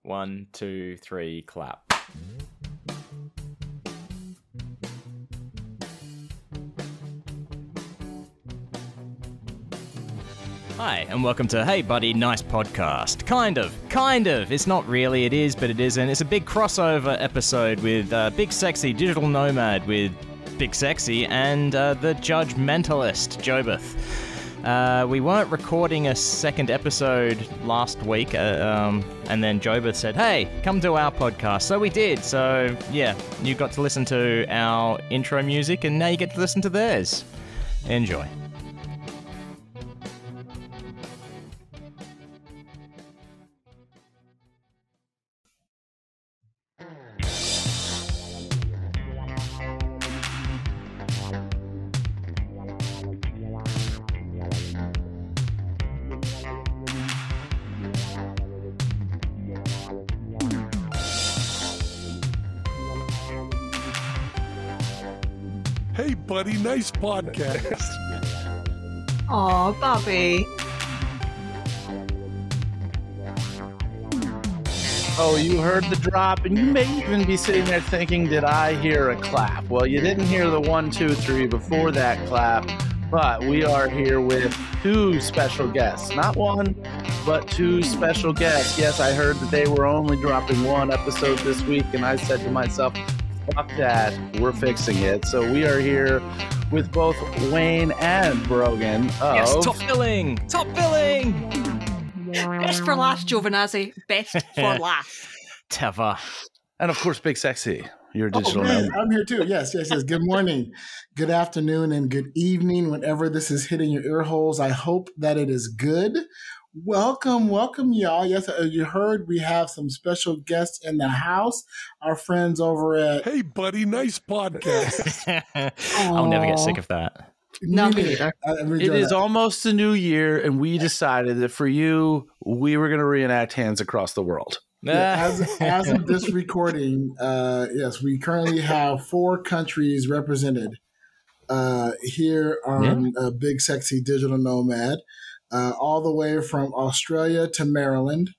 1, 2, 3, clap. Hi, and welcome to Hey Buddy, Nice Podcast. Kind of. It's not really, it is, but it isn't. It's a big crossover episode with Big Sexy Digital Nomad with Big Sexy and the Judge Mentalist, Jobeth. We weren't recording a second episode last week, and then Jobeth said, hey, come to our podcast. So we did. So, yeah, you got to listen to our intro music, and now you get to listen to theirs. Enjoy. Hey, buddy, nice podcast. Aw, Bobby. Oh, you heard the drop, and you may even be sitting there thinking, did I hear a clap? Well, you didn't hear the 1, 2, 3 before that clap, but we are here with 2 special guests. Not 1, but 2 special guests. Yes, I heard that they were only dropping 1 episode this week, and I said to myself, fuck that, we're fixing it. So we are here with both Wayne and Brogan of... Yes, top billing! Best for last, Giovanazzi. Best for last. Teva. And of course, Big Sexy, your digital man, nomad. I'm here too. Yes. Good morning, good afternoon, and good evening whenever this is hitting your ear holes. I hope that it is good. Welcome, y'all. Yes, as you heard, we have some special guests in the house. Our friends over at... Hey, buddy, nice podcast. I'll never get sick of that. No, me neither. It is almost the new year, and we decided that for you, we were going to reenact Hands Across the World. Yeah, as of this recording, yes, we currently have 4 countries represented here on Big Sexy Digital Nomad. All the way from Australia to Maryland.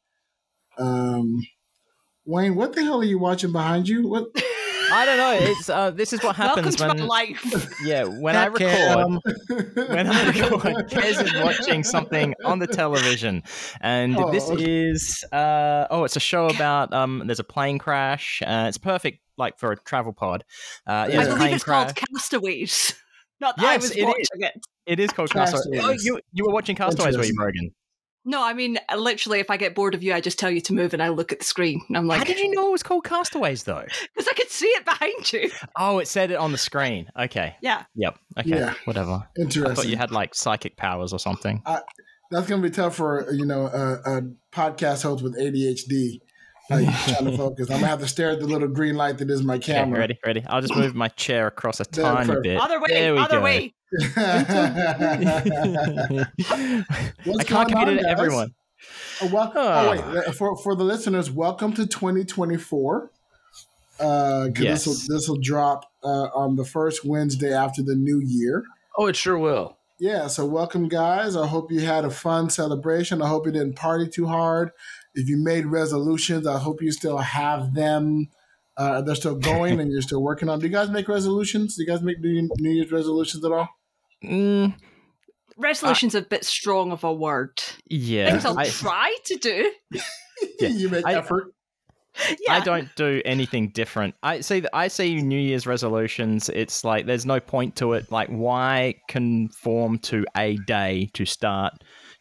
Wayne, what the hell are you watching behind you? What? I don't know. It's this is what happens Welcome when to my life. Yeah, when I record, Kez is watching something on the television, and this is it's a show about there's a plane crash. It's perfect like for a travel pod. I believe it's called Castaways. Not that I was watching it. It is called Castaways. Oh, you were watching Castaways, were you, Brogan? No, I mean, literally, if I get bored of you, I just tell you to move and I look at the screen. And I'm like... How did you know it was called Castaways, though? Because I could see it behind you. Oh, it said it on the screen. Okay. Yeah. Yep. Okay. Yeah. Whatever. Interesting. I thought you had, like, psychic powers or something. That's going to be tough for, a podcast host with ADHD. Trying to focus. I'm going to have to stare at the little green light that is my camera. Okay, ready. I'll just move my chair across a tiny bit. Other way. I can't communicate to everyone. Wait. For the listeners, welcome to 2024. This will drop on the first Wednesday after the new year. Oh, it sure will. Yeah, so welcome, guys. I hope you had a fun celebration. I hope you didn't party too hard. If you made resolutions, I hope you still have them. They're still going and you're still working on. Do you guys make resolutions? Do you guys make New Year's resolutions at all? Resolution's a bit strong of a word. Yeah. Things I'll try to do. Yeah. You make effort. Yeah. I don't do anything different. I see New Year's resolutions. It's like there's no point to it. Like, why conform to a day to start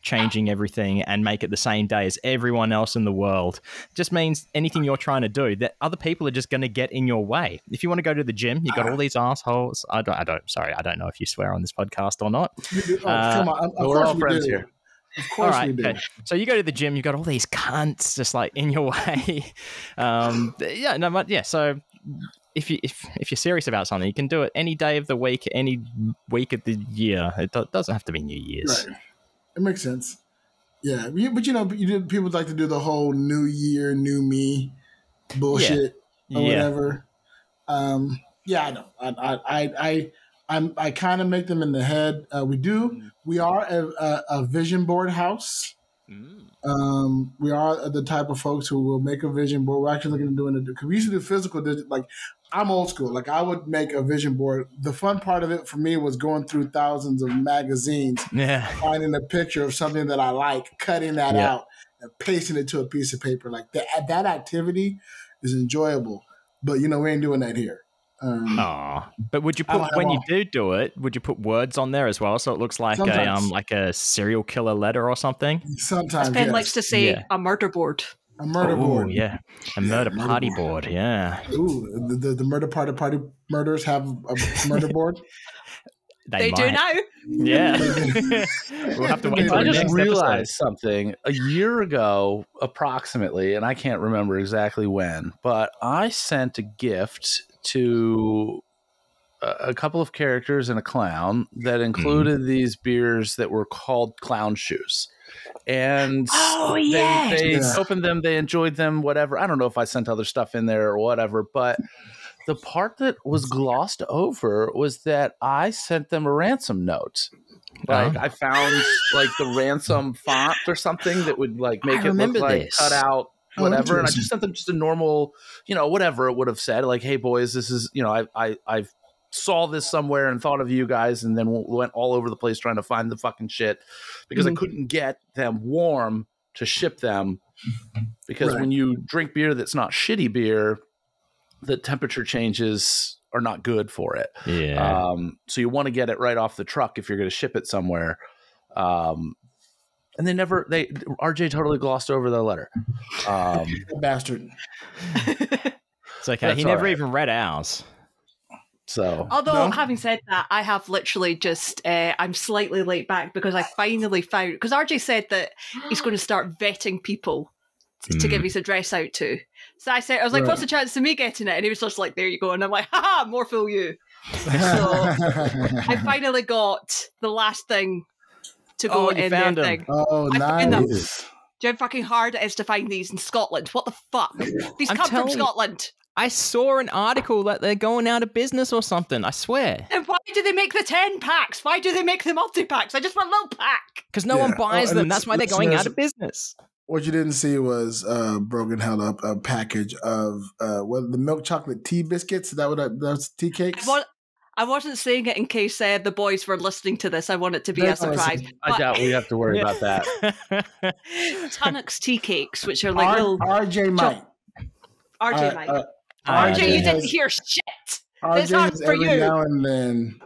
changing everything and make it the same day as everyone else in the world? It just means anything you're trying to do, that other people are just going to get in your way. If you want to go to the gym, you got all these assholes. I don't know if you swear on this podcast or not. Come on. We're all friends here. Of course we do. Okay. So you go to the gym, you got all these cunts just like in your way. So if you're serious about something, you can do it any day of the week, any week of the year. It doesn't have to be New Year's. Right. It makes sense. Yeah, but people like to do the whole New Year, New Me bullshit or whatever. I know. I kind of make them in the head. We are a vision board house. We are the type of folks who will make a vision board. We're actually looking at doing it because we used to do physical. Like I'm old school. Like I would make a vision board. The fun part of it for me was going through thousands of magazines, finding a picture of something that I like, cutting that out, and pasting it to a piece of paper. Like that activity is enjoyable. But we ain't doing that here. But would you put when you do it? Would you put words on there as well, so it looks like a serial killer letter or something? Sometimes, Ben likes to say a murder board. A murder board, yeah, a murder party board, yeah. Ooh, the murder party murders have a murder board. They do now. Yeah, we'll have to wait. I just realized something a year ago, approximately, and I can't remember exactly when, but I sent a gift to a couple of characters and a clown that included these beers that were called clown shoes. And they opened them, they enjoyed them, whatever. I don't know if I sent other stuff in there or whatever, but the part that was glossed over was that I sent them a ransom note. Like I found like the ransom font or something that would like make it look like cut out whatever, and I just sent them just a normal, whatever it would have said, like, "Hey boys, this is, I saw this somewhere and thought of you guys, and then went all over the place trying to find the fucking shit because I couldn't get them warm to ship them because when you drink beer that's not shitty beer, the temperature changes are not good for it. Yeah. So you want to get it right off the truck if you're going to ship it somewhere." And RJ totally glossed over the letter. Bastard. It's okay. That's he never even read ours. So, although having said that, I have literally just, I'm slightly late back because I finally found, because RJ said that he's going to start vetting people to give his address out to. So I was like, what's the chance of me getting it? And he was just like, there you go. And I'm like, haha, more fool you. So I finally got the last thing to go in their thing. Oh, nice. Do you know how fucking hard it is to find these in Scotland? What the fuck? These come from Scotland. I saw an article that they're going out of business or something, I swear. And why do they make the 10 packs? Why do they make the multi-packs? I just want a little pack. Because no one buys them. That's why they're going out of business. What you didn't see was Brogan held up a package of the milk chocolate tea biscuits. That's tea cakes? I wasn't saying it in case the boys were listening to this. I want it to be a surprise. I doubt we have to worry about that. Tunnock's tea cakes, which are like little... RJ might. RJ might. RJ, you didn't hear shit. RJ has every now and then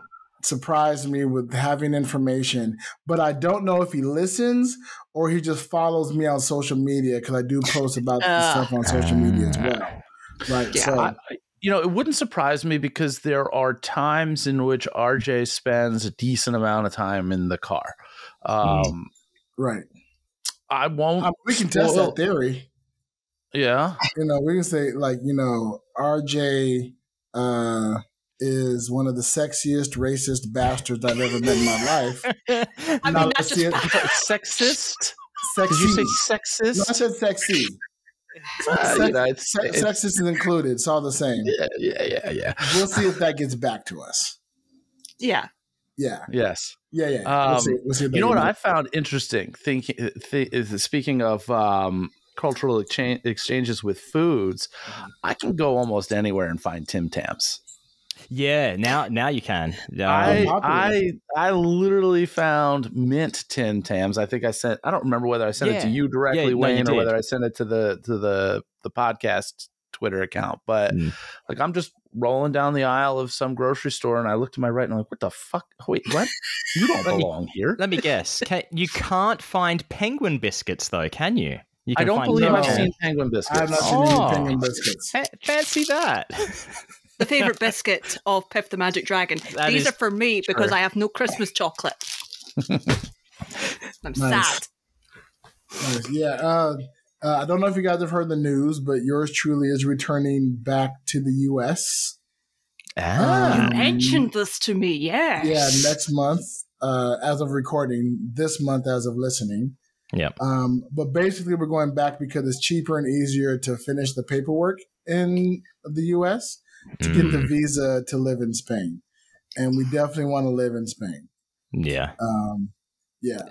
surprised me with having information, but I don't know if he listens or he just follows me on social media because I do post about this stuff on social media as well. Right. Yeah. So... it wouldn't surprise me because there are times in which RJ spends a decent amount of time in the car. Right. I won't. We can test that theory. Yeah. We can say RJ is one of the sexiest, racist bastards I've ever met in my life. I mean, that's just sexist. Sexy. Did you say sexist? No, I said sexy. Sexist is included. It's all the same. Yeah. We'll see if that gets back to us. Yeah. Yeah. Yes. Yeah. We'll see you know what I found interesting? Speaking of cultural exchanges with foods, I can go almost anywhere and find Tim Tams. Yeah, now you can. I literally found mint Tim Tams. I think I don't remember whether I sent it to you directly, Wayne, or whether I sent it to the podcast Twitter account. But like, I'm just rolling down the aisle of some grocery store, and I look to my right, and I'm like, "What the fuck? Wait, what? You don't belong here." Let me guess. You can't find penguin biscuits, though, can you? I don't believe I've seen penguin biscuits. I have not seen any penguin biscuits. Fancy that. The favourite biscuit of Pip the Magic Dragon. These are for me because I have no Christmas chocolate. I'm sad. Nice. Yeah. I don't know if you guys have heard the news, but yours truly is returning back to the U.S. You mentioned this to me, yes. Yeah, next month, as of recording, this month as of listening. Yep. But basically, we're going back because it's cheaper and easier to finish the paperwork in the U.S. to get the visa to live in Spain. And we definitely want to live in Spain. Yeah. Yeah.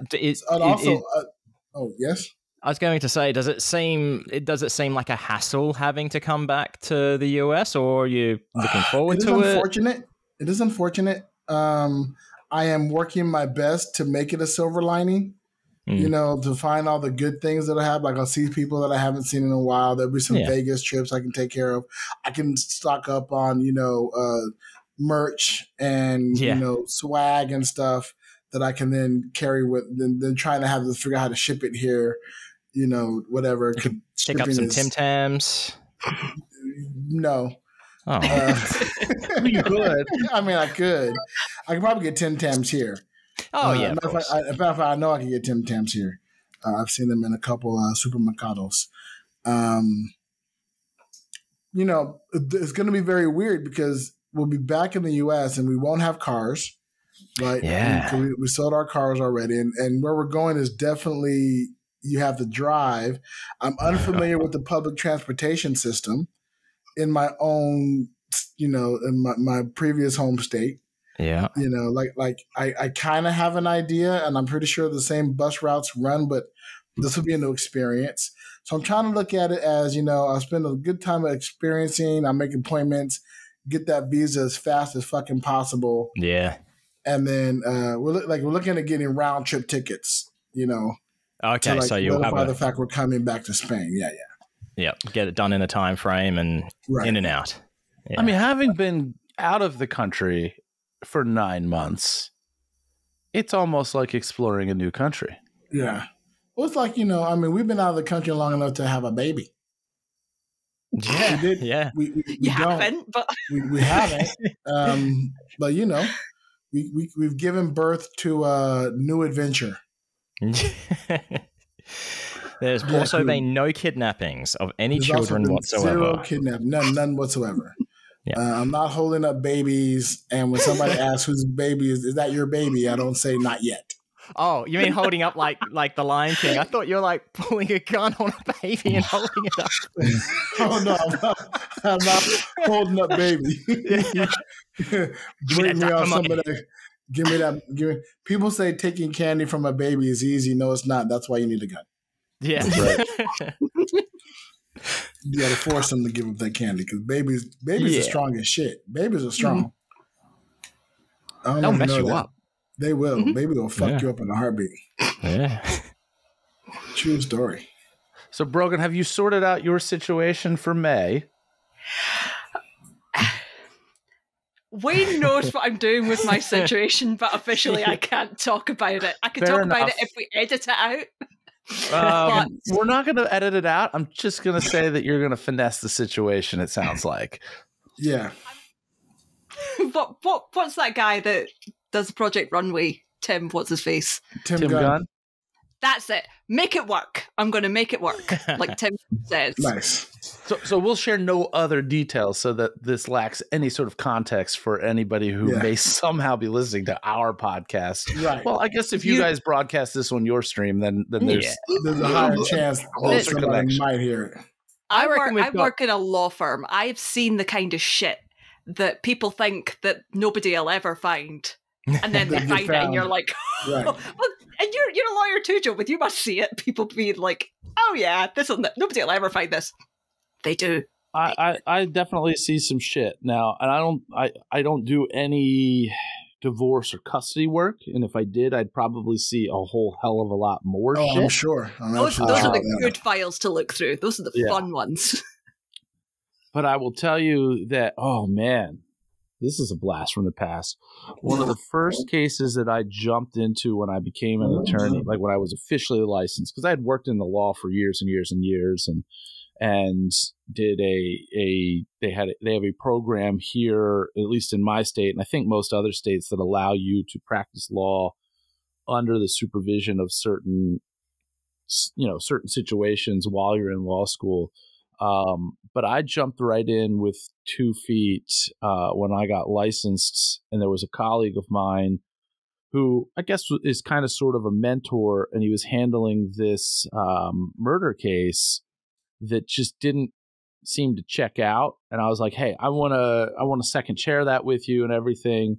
Oh, yes. I was going to say, does it seem like a hassle having to come back to the US, or are you looking forward to it? It is unfortunate. I am working my best to make it a silver lining. You know, to find all the good things that I have. Like I'll see people that I haven't seen in a while. There'll be some Vegas trips I can take care of. I can stock up on, merch and, swag and stuff that I can then carry with, then trying to have to figure out how to ship it here, whatever. Pick up some Tim Tams. No. Oh. You could. I mean, I could. I could probably get Tim Tams here. Oh, yeah. Of course. In fact, I know I can get Tim Tams here. I've seen them in a couple supermercados. It's going to be very weird because we'll be back in the U.S. and we won't have cars, right? Yeah. We sold our cars already. And where we're going is definitely you have to drive. I'm unfamiliar with the public transportation system in my own, in my previous home state. Yeah. I kind of have an idea, and I'm pretty sure the same bus routes run, but this will be a new experience. So I'm trying to look at it as, I'll spend a good time experiencing, I'll make appointments, get that visa as fast as fucking possible. Yeah. And then we're looking at getting round trip tickets, Okay, so you'll have the fact we're coming back to Spain. Yeah. Yeah, get it done in a time frame and in and out. Yeah. I mean, having been out of the country for 9 months, it's almost like exploring a new country. Yeah. Well, it's like, we've been out of the country long enough to have a baby. Yeah. We did. Yeah. We haven't, but we haven't. But we've given birth to a new adventure. There's also been no kidnappings of any children whatsoever. Zero kidnapping, none whatsoever. Yeah. I'm not holding up babies, and when somebody asks whose baby is that your baby, I don't say not yet. Oh, you mean holding up like the Lion King? I thought you were like pulling a gun on a baby and holding it up. Oh no, I'm not holding up baby. Bring me on some of that. Give me that. People say taking candy from a baby is easy. No, it's not. That's why you need a gun. Yeah. Right. You got to force them to give up that candy because babies are strong as shit. Babies are strong. They'll mess you up. They will. Baby will fuck you up in a heartbeat. Yeah. True story. So, Brogan, have you sorted out your situation for May? Wayne knows what I'm doing with my situation, but officially I can't talk about it. I can talk about it if we edit it out. We're not going to edit it out. I'm just going to say that you're going to finesse the situation, it sounds like. Yeah. What's that guy that does Project Runway? Tim, what's his face? Tim Gunn. That's it. Make it work. I'm going to make it work, like Tim says. Nice. So we'll share no other details so that this lacks any sort of context for anybody who may somehow be listening to our podcast. Right. Well, I guess if you guys broadcast this on your stream, then there's a higher chance that somebody might hear it. I work in a law firm. I've seen the kind of shit that people think that nobody will ever find. And then they find it and you're like, right. Well, and you're a lawyer too, Joe, but you must see it. People being like, oh yeah, nobody will ever find this. They do. I definitely see some shit now, and I don't do any divorce or custody work, and if I did, I'd probably see a whole hell of a lot more shit. I'm sure. Those are the good files to look through. Those are the fun ones. But I will tell you that, oh man, this is a blast from the past. One of the first cases that I jumped into when I became an attorney, like when I was officially licensed, because I had worked in the law for years and years and years, and did they have a program here, at least in my state, and I think most other states, that allow you to practice law under the supervision of certain situations while you're in law school. But I jumped right in with 2 feet when I got licensed, and there was a colleague of mine who I guess is kind of sort of a mentor, and he was handling this murder case that just didn't seem to check out. And I was like, hey, I want to second chair that with you and everything.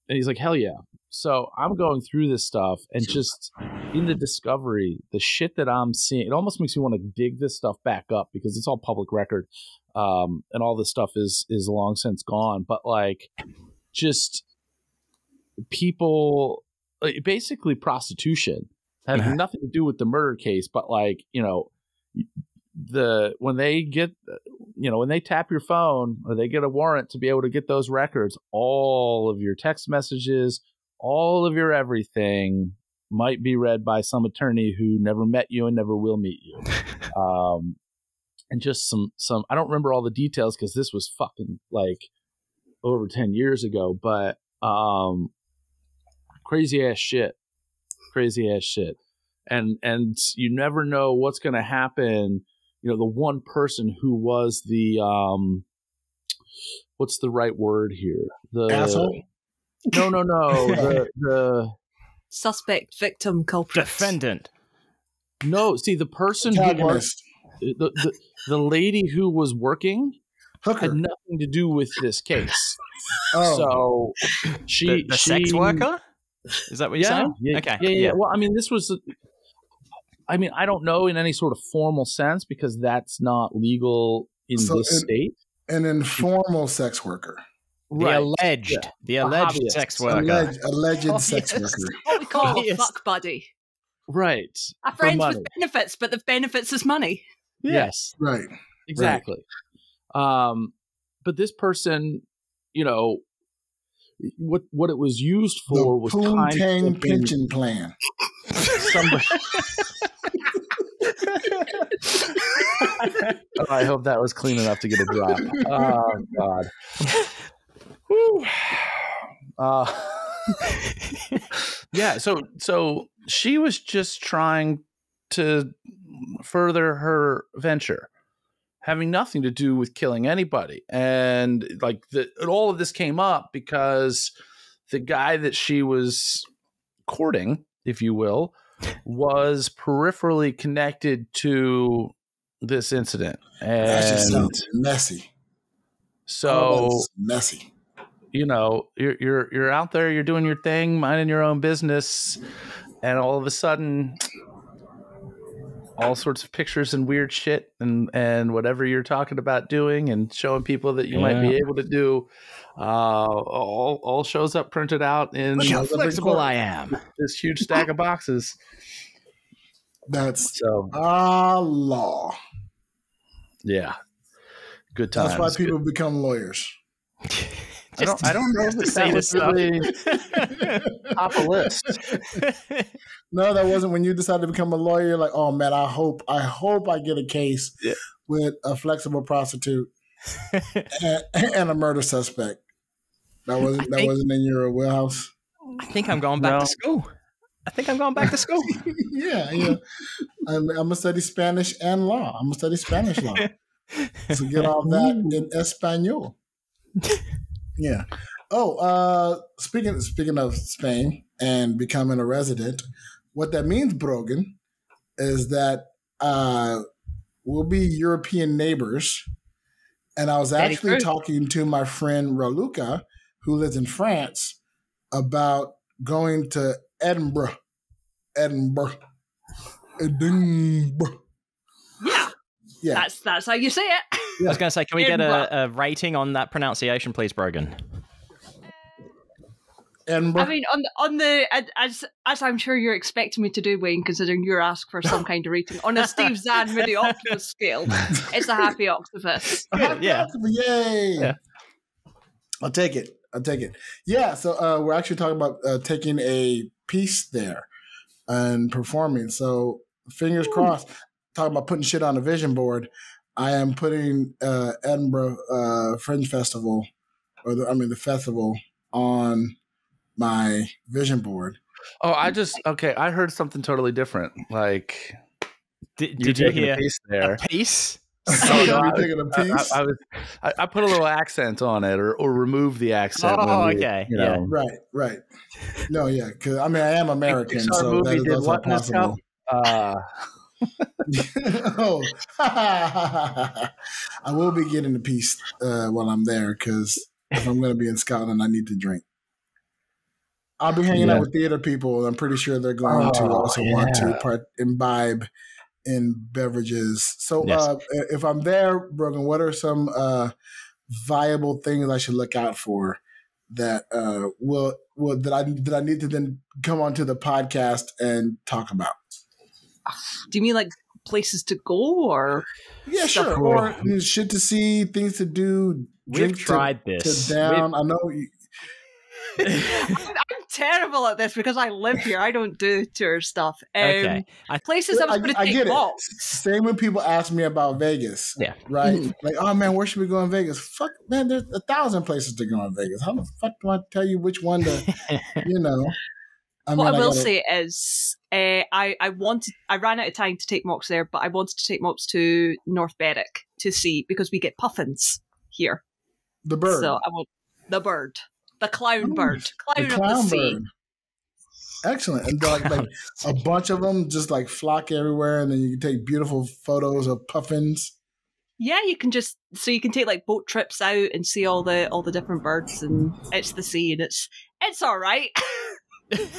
And he's like, hell yeah. So I'm going through this stuff, and just in the discovery, the shit that I'm seeing, it almost makes me want to dig this stuff back up because it's all public record. And all this stuff is long since gone. But like, just people, like, basically prostitution, having nothing to do with the murder case, but like, you know, when they tap your phone or they get a warrant to be able to get those records, all of your text messages, all of your everything might be read by some attorney who never met you and never will meet you. And just some, I don't remember all the details because this was fucking like over 10 years ago, but crazy ass shit. And you never know what's going to happen. You know, the one person who was the, what's the right word here? The asshole? No. the Suspect, victim, culprit. Defendant. No, see, the person who was, the lady who was working Hooker. had nothing to do with this case. Oh. So she sex worker? Is that what you're saying? Yeah, okay. Yeah. Well, I mean, I don't know in any sort of formal sense because that's not legal in this state. An informal sex worker. The alleged sex worker. Alleged sex worker. What we call a fuck buddy. Right. A friends with benefits, but the benefits is money. Yes. Right. Exactly. Right. But this person, you know, what it was used for was Poontang pension plan. Somebody. I hope that was clean enough to get a drop. Oh God. Yeah. So she was just trying to further her venture, having nothing to do with killing anybody. And like all of this came up because the guy that she was courting, if you will, was peripherally connected to this incident. And that just sounds messy. So messy. You know, you're out there, you're doing your thing, minding your own business, and all of a sudden, all sorts of pictures and weird shit and whatever you're talking about doing and showing people that you might be able to do, all shows up printed out in Look how flexible I am. This huge stack of boxes. That's so law. Yeah, good times. That's why people become lawyers. I don't know if that was really top of list. No, that wasn't. When you decided to become a lawyer, you're like, oh man, I hope I get a case with a flexible prostitute and a murder suspect. That wasn't in your wheelhouse. I think I'm going back to school. Yeah. I'm gonna study Spanish and law. I'm gonna study Spanish law. So get all that in Espanol. Yeah. Oh, speaking of Spain and becoming a resident, what that means, Brogan, is that we'll be European neighbors. And I was actually talking to my friend Raluca, who lives in France, about going to Edinburgh. Yeah. That's how you say it. I was going to say, can we get a rating on that pronunciation, please, Brogan? Edinburgh. I mean, on the as I'm sure you're expecting me to do, Wayne, considering you're asked for some kind of rating on a Steve Zahn Moody Octopus scale, it's a happy octopus. Yay! Yeah. I'll take it. Yeah. So we're actually talking about taking a piece there and performing. So fingers crossed. Talking about putting shit on a vision board. I am putting Edinburgh Fringe Festival, the festival on my vision board. Oh, I heard something totally different. Like, did you hear a piece there? A piece? Taking a piece? I put a little accent on it, or remove the accent. Okay. Yeah. Right. No, yeah, because I am American, so movie that is also possible. I will be getting a piece while I'm there, because if I'm going to be in Scotland, I need to drink. I'll be hanging out with theater people. I'm pretty sure they're going to also want to imbibe in beverages. So if I'm there, Brogan, what are some viable things I should look out for that that I need to then come onto the podcast and talk about? Do you mean like places to go or? Yeah, sure. Or shit to see, things to do. We've tried this. To down. I know. I'm terrible at this because I live here. I don't do tour stuff. Okay. Places I was going to take walks. Same when people ask me about Vegas. Yeah. Right? Like, oh man, where should we go in Vegas? Fuck, man, there's 1,000 places to go in Vegas. How the fuck do I tell you which one to, I will say is I ran out of time to take mocks there, but I wanted to take mocks to North Berwick to see because we get puffins here. The bird. So I want the bird. The clown bird. Clown of the sea. Bird. Excellent. And like a bunch of them just like flock everywhere, and then you can take beautiful photos of puffins. Yeah, you can take like boat trips out and see all the different birds, and it's the sea, and it's all right.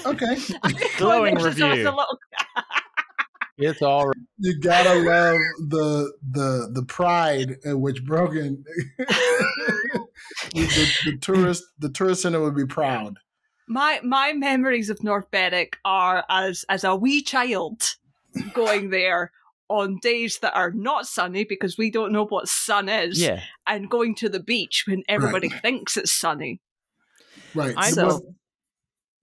Okay. Glowing review. It's all right. You gotta love the pride in which Brogan the tourist center would be proud. My memories of North Berwick are as a wee child going there on days that are not sunny because we don't know what sun is, and going to the beach when everybody thinks it's sunny. Right. I'm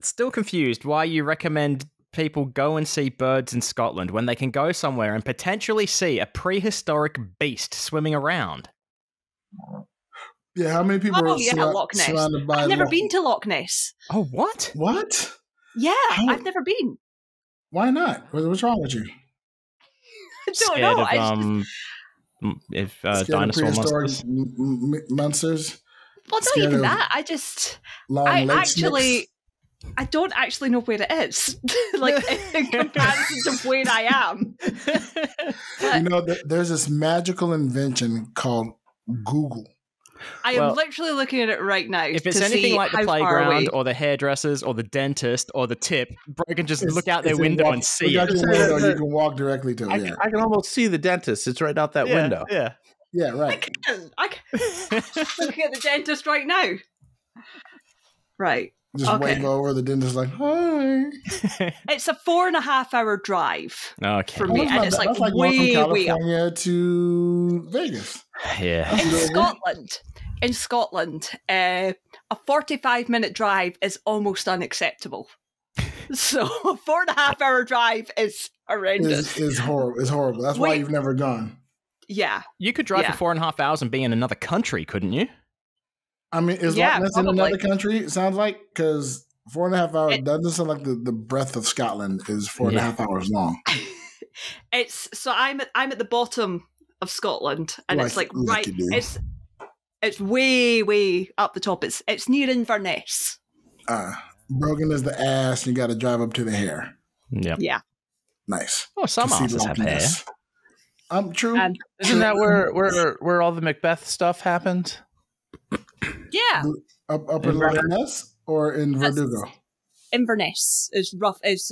still confused why you recommend people go and see birds in Scotland when they can go somewhere and potentially see a prehistoric beast swimming around. Yeah, how many people are Loch Ness. surrounded by I've never been to Loch Ness. Oh, what? What? Yeah, I've never been. Why not? What's wrong with you? I don't know. If dinosaur monsters. Well, not even that. I don't actually know where it is, like in comparison to where I am. There's this magical invention called Google. I am literally looking at it right now. If it's anything like the playground or the hairdressers or the dentist or the tip, Brogan just look out their window and see it. You can walk directly to it. I can almost see the dentist. It's right out that window. Yeah, right. I can. Looking at the dentist right now. Right. Just wave over, the dentist like, hi. It's a 4.5 hour drive for me, and it's like way, from way up. California to Vegas. Yeah. In Scotland, a 45-minute drive is almost unacceptable. So a 4.5 hour drive is horrendous. It's horrible. It's horrible. That's why you've never gone. Yeah. You could drive for 4.5 hours and be in another country, couldn't you? I mean, is Loch Ness in another country? It sounds like, because 4.5 hours doesn't sound like the breadth of Scotland is 4.5 hours long. I'm at the bottom of Scotland, and it's like right. It's way, way up the top. It's near Inverness. Brogan is the ass. You got to drive up to the hair. Yep. Yeah. Nice. Oh, some asses have hair. True. And isn't that where all the Macbeth stuff happened? Yeah. Up in Loch Ness or in Verdugo? Inverness is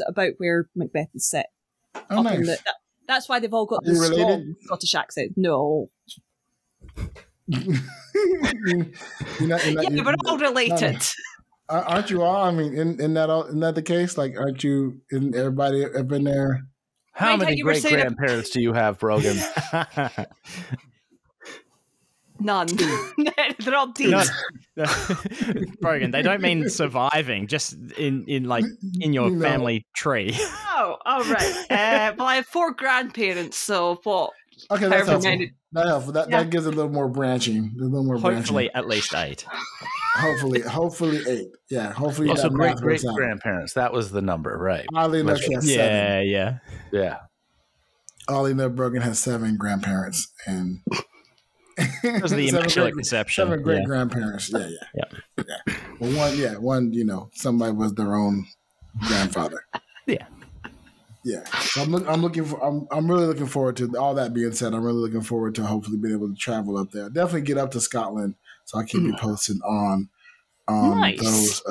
about where Macbeth is set. Oh, nice. That's why they've all got the strong Scottish accent. No. You're not, we're all related. Aren't you all? I mean, isn't that the case? Like, isn't everybody up in there? How many great grandparents do you have, Brogan? None. They're all dead. Brogan, they don't mean surviving, just in your family tree. Oh, right. Well, I have 4 grandparents, so what? Okay, that's helpful. That gives a little more branching. Hopefully, at least 8. Hopefully 8. Yeah, hopefully. Also, great grandparents. That was the number, right? Oddly enough, she has 7. Yeah. Oddly enough, Brogan has 7 grandparents and. Because of the immaculate conception. 7 great grandparents. Yeah. Well, one. Somebody was their own grandfather. Yeah. Yeah. So I'm really looking forward to all that being said. I'm really looking forward to hopefully being able to travel up there. Definitely get up to Scotland, so I'll keep you posted on nice.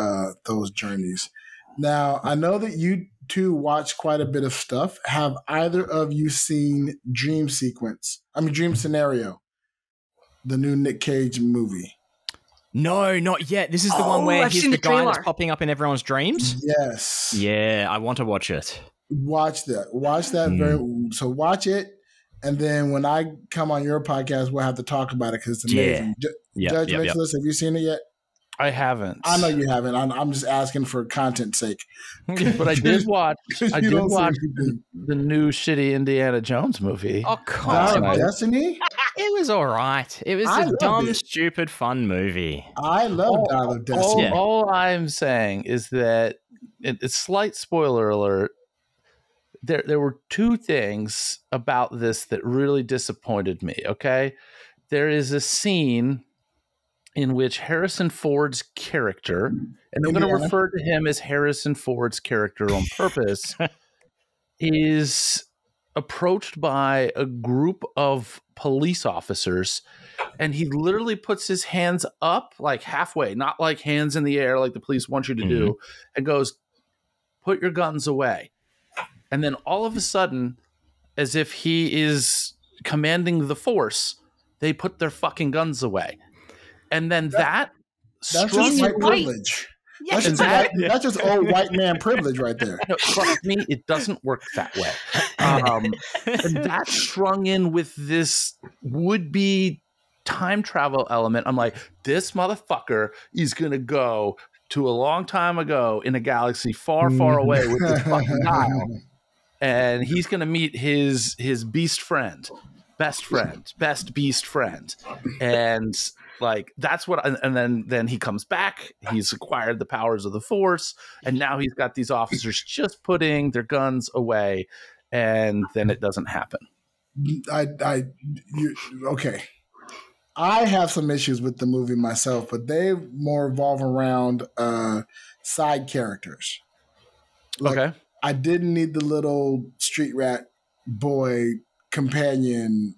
those journeys. Now, I know that you two watch quite a bit of stuff. Have either of you seen Dream Scenario, the new Nick Cage movie? No, not yet. This is the one where I've he's seen the the guy that's trailer. popping up in everyone's dreams? Yes. Yeah, I want to watch it. Watch that. Watch that. So watch it. And then when I come on your podcast, we'll have to talk about it because it's amazing. Judge Nicholas, have you seen it yet? I haven't. I know you haven't. I'm just asking for content's sake. But I did watch. I You did don't see watch anything. the new shitty Indiana Jones movie. Oh, come Dial on. of Destiny? It was all right. It was I a loved dumb, it. stupid, fun movie. I love Dial of Destiny. All I'm saying is that it's slight spoiler alert. There were two things about this that really disappointed me. Okay, there is a scene in which Harrison Ford's character, and I'm going to refer to him as Harrison Ford's character on purpose, is approached by a group of police officers, and he literally puts his hands up like halfway, not like hands in the air like the police want you to do, and goes, "Put your guns away." And then all of a sudden, as if he is commanding the force, they put their fucking guns away. And then that's just white privilege. Yes, That's just old white man privilege right there. No, trust me, it doesn't work that way. And that's strung in with this would-be time travel element. I'm like, this motherfucker is going to go to a long time ago in a galaxy far, far away with this fucking dial. And he's going to meet his beast friend, best beast friend. And like, that's what, and then he comes back, he's acquired the powers of the Force, and now he's got these officers just putting their guns away, and then it doesn't happen. Okay. I have some issues with the movie myself, but they more revolve around side characters. Okay. I didn't need the little street rat boy companion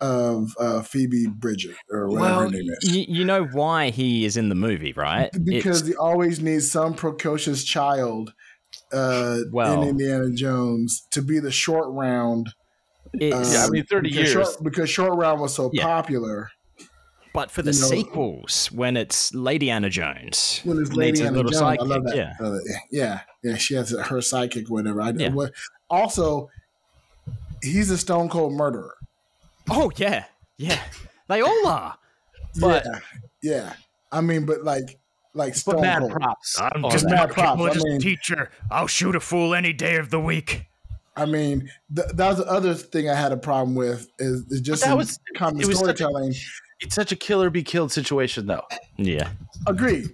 of Phoebe Bridget or whatever her name is. You know why he is in the movie, right? Because he always needs some precocious child in Indiana Jones to be the short round. 30 years. Because short round was so popular. But for the sequels, when it's Lady Anna Jones. When it's Lady Anna Jones, sidekick, I love that. Yeah, she has her sidekick or whatever. Also, he's a stone cold murderer. Oh, yeah. They all are. But, yeah. I mean, but like stone mad cold. props. I'm just mad a props. teacher. I'll shoot a fool any day of the week. I mean, that was the other thing I had a problem with is just common storytelling. It's such a kill or be killed situation, though. Yeah. Agreed.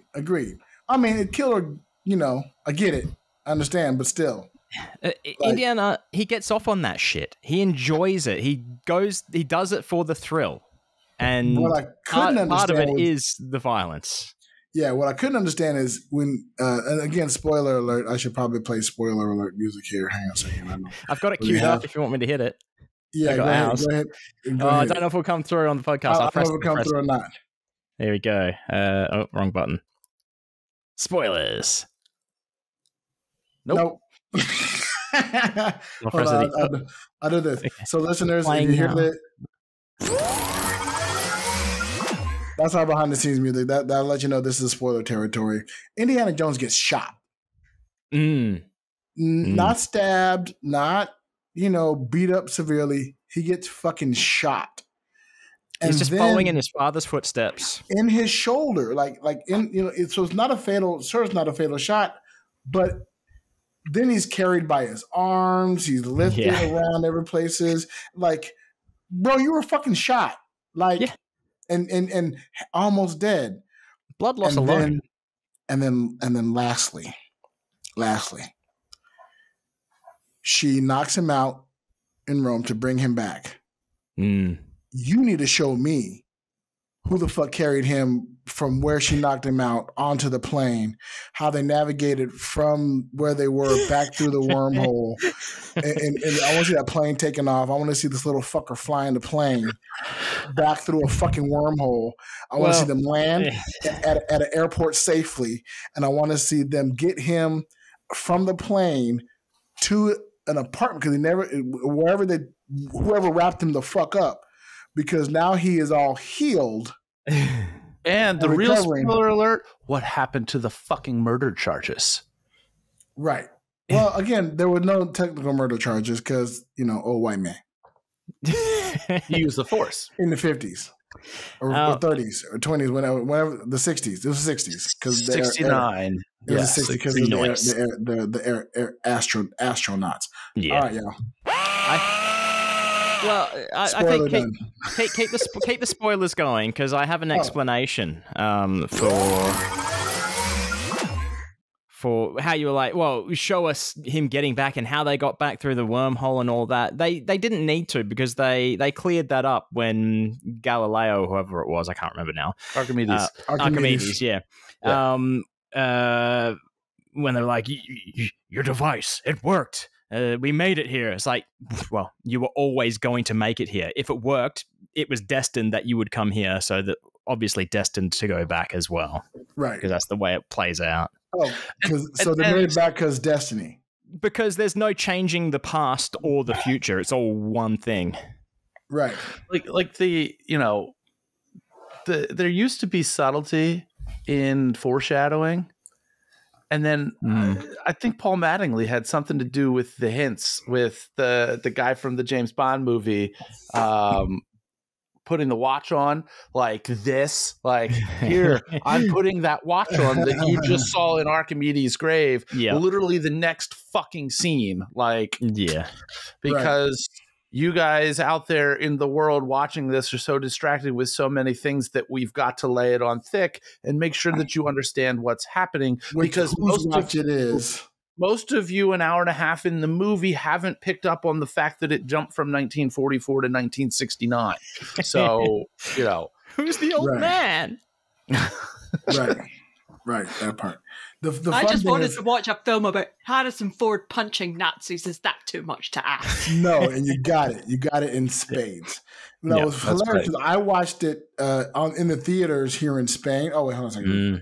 I mean, it killed her, I get it. I understand, but still. Indiana, he gets off on that shit. He enjoys it. He does it for the thrill. And what I couldn't part of it understand is the violence. Yeah, what I couldn't understand is when, and again, spoiler alert, I should probably play spoiler alert music here. Hang on a second. I've got it queued up if you want me to hit it. Yeah, go ahead. I don't know if it'll come through on the podcast. I don't know if it'll come through or not. There we go. Wrong button. Spoilers. Nope. Hold on, I'll do this. Okay. So listeners, if you hear that, that's our behind the scenes music. That'll let you know this is spoiler territory. Indiana Jones gets shot. Not stabbed, not beat up severely. He gets fucking shot. He's just following in his father's footsteps. In his shoulder, so it's not a fatal. Sure, it's not a fatal shot, but then he's carried by his arms. He's lifted around every places. Like, bro, you were fucking shot. And almost dead. Blood loss alone. And then lastly, she knocks him out in Rome to bring him back. You need to show me who the fuck carried him from where she knocked him out onto the plane, how they navigated from where they were back through the wormhole. And I want to see that plane taking off. I want to see this little fucker flying the plane back through a fucking wormhole. I want to see them land at an airport safely. And I want to see them get him from the plane to an apartment because whoever wrapped him the fuck up, because now he is all healed. And the real spoiler alert, what happened to the fucking murder charges? Right. Well, again, there were no technical murder charges because, old white man. He used the force. In the 50s. Or 30s or 20s, whenever the 60s. It was the 60s. 69. It was the 60s because of the astronauts. Yeah. All right, y'all. I think keep the spoilers going because I have an explanation for how you were like, well, show us him getting back and how they got back through the wormhole and all that. They didn't need to because they cleared that up when Galileo, whoever it was, I can't remember now. Archimedes, yeah. When they're like, your device, it worked. We made it here. It's like, well, you were always going to make it here. If it worked, it was destined that you would come here. So that obviously destined to go back as well. Right. Because that's the way it plays out. Oh, so they made it back because destiny. Because there's no changing the past or the future. It's all one thing. Right. Like there used to be subtlety in foreshadowing. And then I think Paul Mattingly had something to do with the hints with the guy from the James Bond movie putting the watch on like this. Like, here, I'm putting that watch on that you just saw in Archimedes' grave. Yeah. Literally the next fucking scene. Like, yeah. Because you guys out there in the world watching this are so distracted with so many things that we've got to lay it on thick and make sure that you understand what's happening. Because most of you an hour and a half in the movie haven't picked up on the fact that it jumped from 1944 to 1969. So, who's the old man? Right, that part. I just wanted to watch a film about Harrison Ford punching Nazis. Is that too much to ask? No, and you got it. You got it in spades. No, it was hilarious. Right. I watched it in the theaters here in Spain. Oh, wait, hold on a second.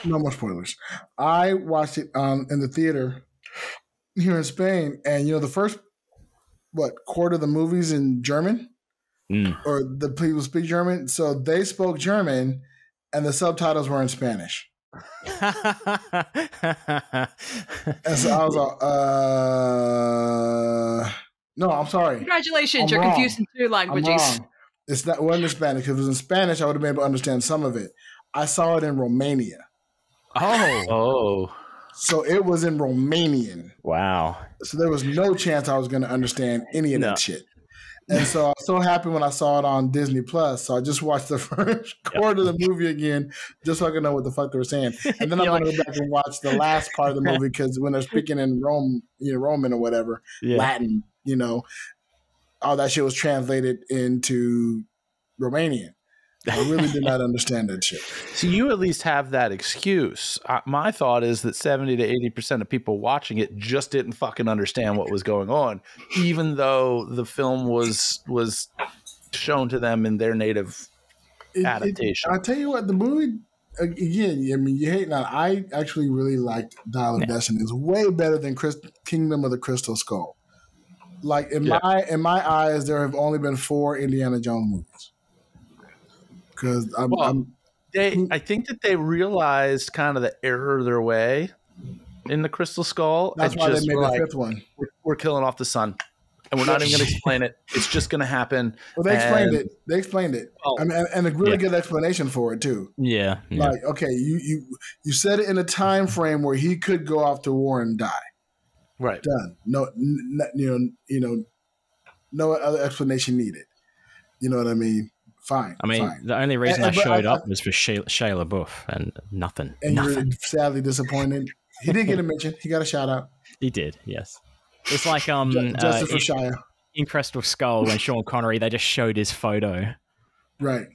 No more spoilers. I watched it in the theater here in Spain, and the first quarter of the movie's in German, or the people speak German, so they spoke German. And the subtitles were in Spanish. And so I was like, no, I'm sorry. Congratulations, you're confusing two languages. I'm wrong. It wasn't in Spanish. If it was in Spanish, I would have been able to understand some of it. I saw it in Romania. Oh. So it was in Romanian. Wow. So there was no chance I was going to understand any of that shit. And so I was so happy when I saw it on Disney Plus. So I just watched the first quarter of the movie again, just so I could know what the fuck they were saying. And then I'm going to go back and watch the last part of the movie because when they're speaking in Roman or whatever, Latin, all that shit was translated into Romanian. I really did not understand that shit. So you at least have that excuse. My thought is that 70 to 80% of people watching it just didn't fucking understand what was going on, even though the film was shown to them in their native adaptation. I'll tell you what, the movie, again, you hate not. I actually really liked Dial of Destiny. It's way better than Kingdom of the Crystal Skull. Like, in my eyes, there have only been 4 Indiana Jones movies. Because I think that they realized kind of the error of their way in the Crystal Skull. That's why they made the 5th one. We're killing off the sun, and we're not even going to explain it. It's just going to happen. Well, they explained it. Well, and a really good explanation for it too. Yeah. Like, okay, you said it in a time frame where he could go off to war and die. Right. Done. No, no other explanation needed. You know what I mean? Fine. The only reason I showed up was for Shia LaBeouf and nothing. And you were sadly disappointed. He did get a mention. He got a shout out. He did, yes. It's like Justice for Shia. In Crystal Skull when Sean Connery, they just showed his photo. Right.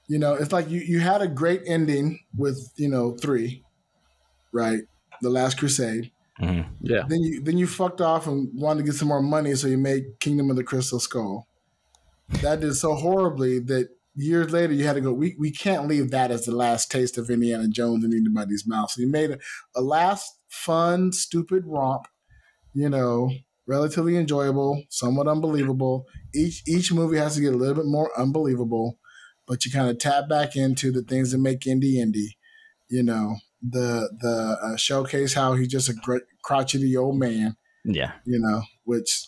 It's like you had a great ending with 3, right? The Last Crusade. Mm-hmm. Yeah. Then you fucked off and wanted to get some more money, so you made Kingdom of the Crystal Skull. That did so horribly that years later, you had to go, we can't leave that as the last taste of Indiana Jones in anybody's mouth. So you made a last fun, stupid romp, relatively enjoyable, somewhat unbelievable. Each movie has to get a little bit more unbelievable, but you kind of tap back into the things that make Indy. The showcase how he's just a crotchety old man. Yeah. Which,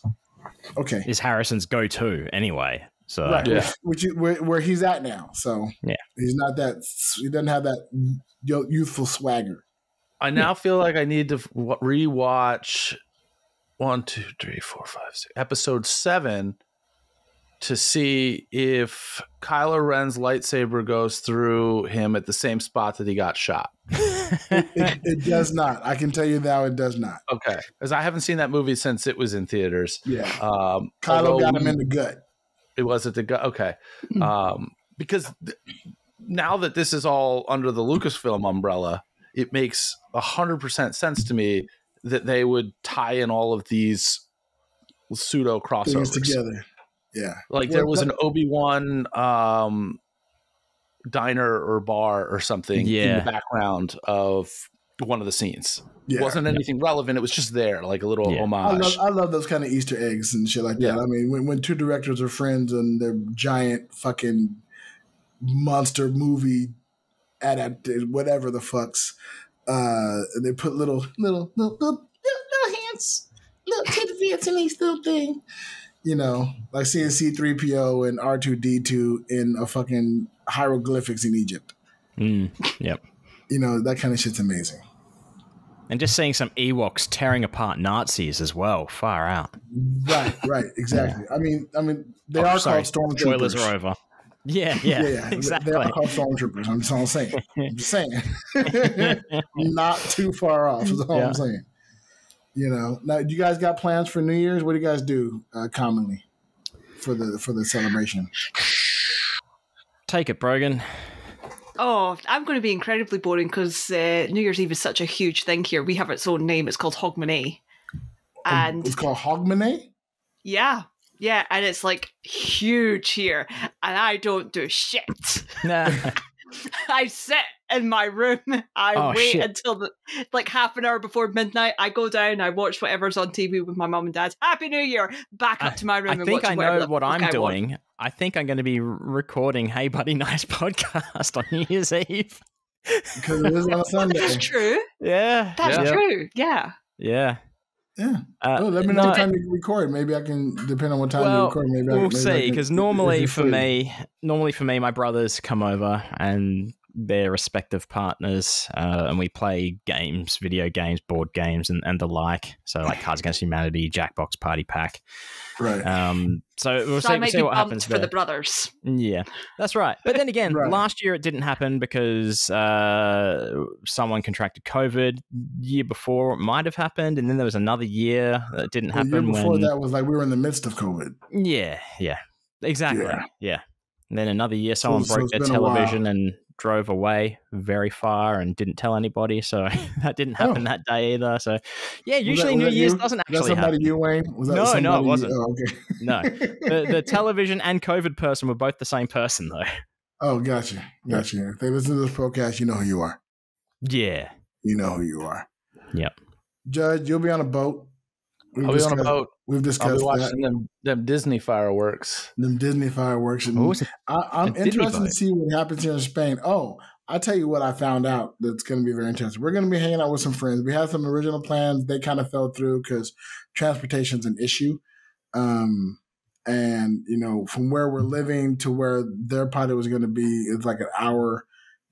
okay. Is Harrison's go-to anyway. So right, yeah. Where he's at now. So yeah, he doesn't have that youthful swagger. I now feel like I need to rewatch 1, 2, 3, 4, 5, 6, episode 7 to see if Kylo Ren's lightsaber goes through him at the same spot that he got shot. It does not. I can tell you now, it does not. Okay, because I haven't seen that movie since it was in theaters. Yeah, Kylo got him in the gut. It was at the gut. Okay, because now that this is all under the Lucasfilm umbrella, it makes 100% sense to me that they would tie in all of these pseudo crossovers together. Yeah, like there was an Obi-Wan diner or bar or something in the background of one of the scenes. It wasn't anything relevant. It was just there, like a little homage. I love those kind of Easter eggs and shit like that. I mean, when two directors are friends and they're giant fucking monster movie adapted, whatever the fucks, they put little hands, little to the Vietnamese little thing. Like seeing C-3PO and R2-D2 in a fucking hieroglyphics in Egypt. Yep. That kind of shit's amazing. And just seeing some Ewoks tearing apart Nazis as well. Far out. Right, exactly. Yeah. I mean, they are called stormtroopers. Spoilers are over. Yeah, exactly. They are called stormtroopers. I'm just saying. Not too far off is all I'm saying. Now, do you guys got plans for New Year's? What do you guys do commonly for the celebration? Take it, Brogan. Oh, I'm going to be incredibly boring because New Year's Eve is such a huge thing here. We have its own name. It's called Hogmanay. And it's called Hogmanay? Yeah, and it's like huge here. And I don't do shit. I sit in my room. I wait until half an hour before midnight. I go down. I watch whatever's on TV with my mum and dad. Happy New Year! Back up to my room. I think I know what I'm doing. I think I'm going to be recording Hey Buddy Nice podcast on New Year's Eve because it is on a Sunday. That's true. Yeah, that's true. Yeah. Let me know what time you record. Maybe I can, depend on what time you record. Maybe we'll see. Because normally for me, my brothers come over and their respective partners, and we play games, video games, board games, and the like. So like Cards Against Humanity, Jackbox Party Pack. Right. So I might be what happens for the brothers. Yeah, that's right. But then again, last year it didn't happen because someone contracted COVID. Year before it might have happened, and then there was another year that it didn't happen. The year before that was like we were in the midst of COVID. Yeah, exactly. Yeah. And then another year, someone broke their television and drove away very far and didn't tell anybody. So that didn't happen that day either. So yeah, usually New Year's doesn't actually happen. You, Wayne? No, it wasn't. Oh, okay. No, the television and COVID person were both the same person though. Oh, gotcha. If they listen to this podcast, you know who you are. Yeah. You know who you are. Yep. Judge, you'll be on a boat. I'll be on a boat. We've discussed I'll be watching them Disney fireworks. I'm interested to see what happens here in Spain. Oh, I'll tell you what I found out that's going to be very interesting. We're going to be hanging out with some friends. We had some original plans. They kind of fell through because transportation's an issue. And, from where we're living to where their party was going to be, it's like an hour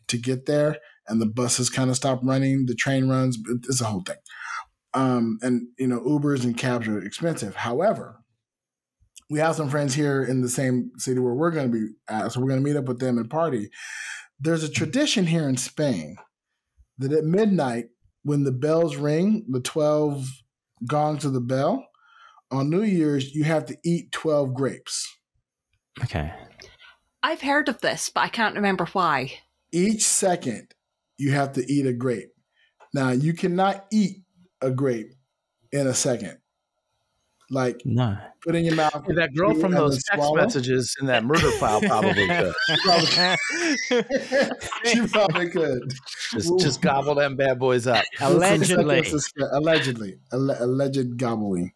to get there. And the buses kind of stopped running. The train runs. It's a whole thing. Ubers and cabs are expensive. However, we have some friends here in the same city where we're going to be at, so we're going to meet up with them and party. There's a tradition here in Spain that at midnight, when the bells ring, the 12 gongs of the bell, on New Year's, you have to eat 12 grapes. Okay. I've heard of this, but I can't remember why. Each second, you have to eat a grape. Now, you cannot eat a grape in a second. Like, No. put in your mouth. Hey, that girl from and those then text swallow? messages in that murder file probably could. She probably could. Just gobble them bad boys up. Allegedly. Alleged gobbling.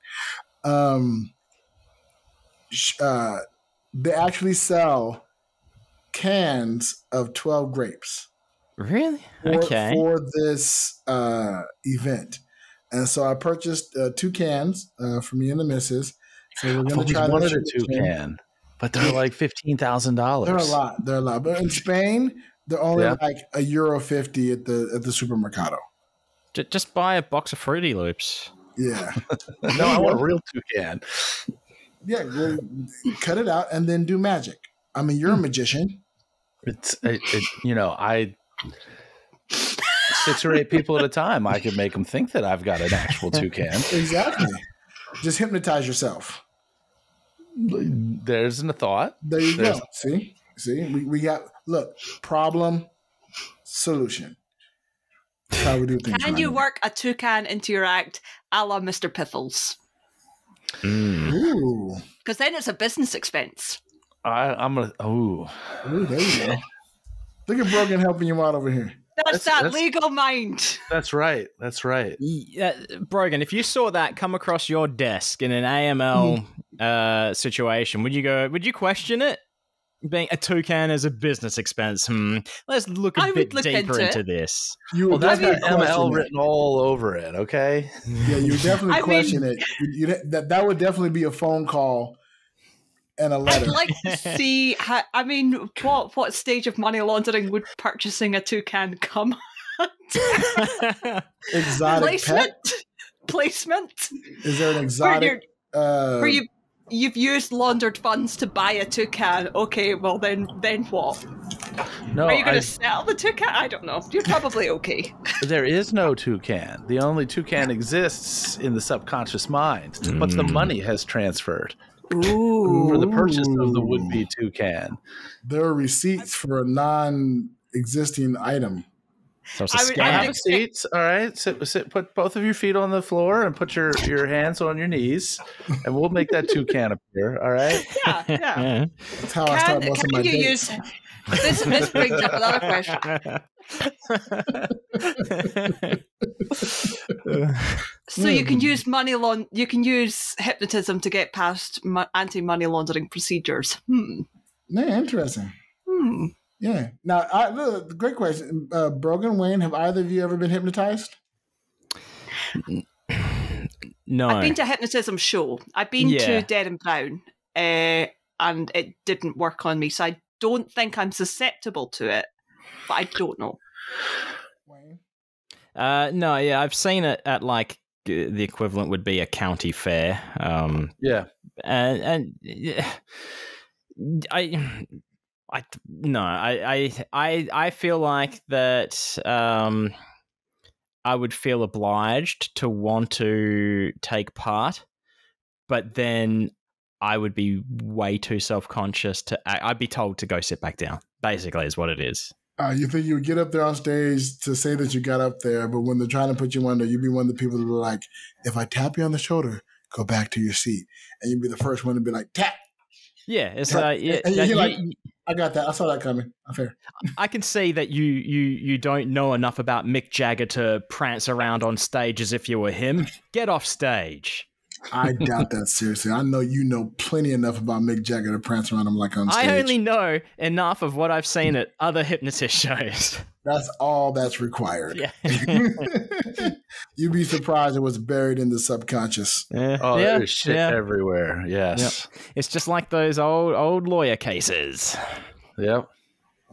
They actually sell cans of 12 grapes. Really? For this event. And so I purchased 2 cans for me and the missus. So we're going to try one this. of the 2 can, but they're like $15,000. They're a lot. But in Spain, they're only like €1.50 at the supermercado. Just buy a box of Fruity Loops. Yeah. No, I want a real 2 can. Yeah, well, cut it out and then do magic. I mean, you're a magician. I 6 or 8 people at a time. I could make them think that I've got an actual 2 can. Exactly. Just hypnotize yourself. There's a thought. There you go. See, we got problem, solution. That's how we do things. Can you work a toucan into your act, a la Mr. Piffles? Ooh. Because then it's a business expense. I'm gonna. Ooh, there you go. Look at Brogan helping you out over here. That's legal mind. That's right. Brogan, if you saw that come across your desk in an AML situation, would you question it? Being a toucan as a business expense. Let's look a bit deeper into this. That's got ML written all over it. Okay. Yeah, you definitely question it. That would definitely be a phone call and a letter. I'd like to see how, what stage of money laundering would purchasing a toucan come at? Exotic placement? Is there an exotic where you've used laundered funds to buy a toucan? Okay, well then what? No, are you going to sell the toucan? I don't know. You're probably okay. There is no toucan. The only toucan exists in the subconscious mind, but the money has transferred. Ooh. For the purchase of the would-be toucan. There are receipts for a non-existing item. So it's a scam. Have a seat. All right. Sit. Put both of your feet on the floor and put your hands on your knees, and we'll make that toucan appear. All right. Yeah. That's how I start most of my days. This brings up another question. So you can use you can use hypnotism to get past anti-money laundering procedures. Yeah, interesting. Yeah. Now, great question. Brogan, Wayne, have either of you ever been hypnotized? No. I've been to a hypnotism show. I've been to Dead and Brown, and it didn't work on me. So I don't think I'm susceptible to it, but I don't know. Wayne? No, I've seen it at like the equivalent would be a county fair. And I feel like that I would feel obliged to want to take part, but then I would be way too self-conscious I'd be told to go sit back down, basically is what it is. You think you would get up there on stage to say that you got up there, but when they're trying to put you under, you'd be one of the people that are like, if I tap you on the shoulder, go back to your seat. And you'd be the first one to be like, tap. Yeah, it's and you're like, I got that. I saw that coming. Fair. I can see that you don't know enough about Mick Jagger to prance around on stage as if you were him. Get off stage. I doubt that, seriously. I know you know plenty enough about Mick Jagger to prance around him like on stage. I only know enough of what I've seen at other hypnotist shows. That's all that's required. Yeah. You'd be surprised it was buried in the subconscious. There's shit everywhere. Yes. Yep. It's just like those old lawyer cases. Yep.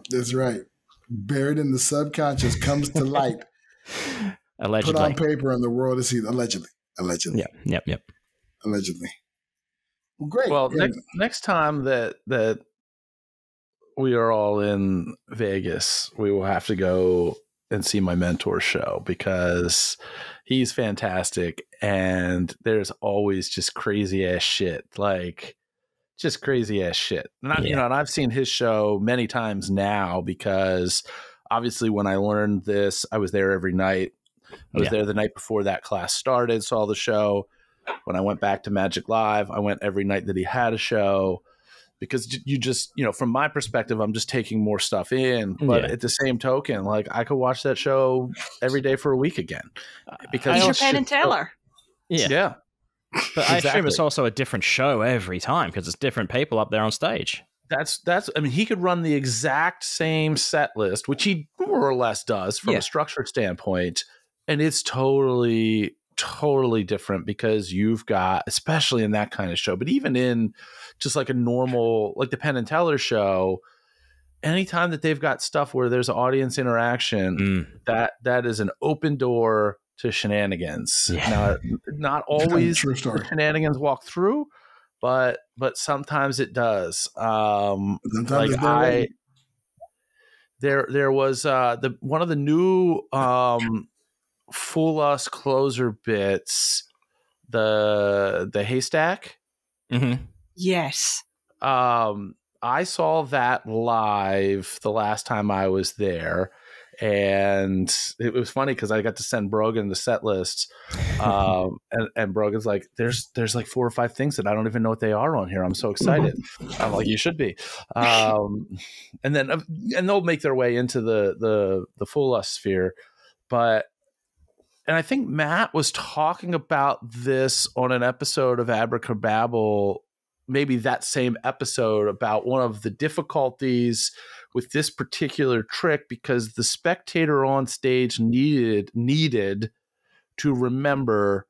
That's right. Buried in the subconscious, comes to light. Allegedly. Put on paper and the world is seen. Allegedly. Yep. Allegedly. Well, great. Well, next time that we are all in Vegas, we will have to go and see my mentor's show because he's fantastic and there's always just crazy ass shit. Like just crazy ass shit. And I've seen his show many times now because obviously when I learned this, I was there every night. I was there the night before that class started, saw the show. When I went back to Magic Live, I went every night that he had a show, because you just, from my perspective, I'm just taking more stuff in. But at the same token, like, I could watch that show every day for a week again, because he's your Penn and Teller. Yeah. But I assume it's also a different show every time because it's different people up there on stage. That's. I mean, he could run the exact same set list, which he more or less does from a structured standpoint, and it's totally different, because you've got, especially in that kind of show, but even in just like a normal, like the Penn and Teller show, anytime that they've got stuff where there's audience interaction, that is an open door to shenanigans. Now, not always the shenanigans walk through, but sometimes it does. Like there was one of the new Fool Us closer bits, the haystack. Mm-hmm. Yes. I saw that live the last time I was there, and it was funny because I got to send Brogan the set list, and Brogan's like, "There's like 4 or 5 things that I don't even know what they are on here. I'm so excited." I'm like, "You should be," and they'll make their way into the Fool Us sphere, but. And I think Matt was talking about this on an episode of Abracababble, maybe that same episode, about one of the difficulties with this particular trick, because the spectator on stage needed to remember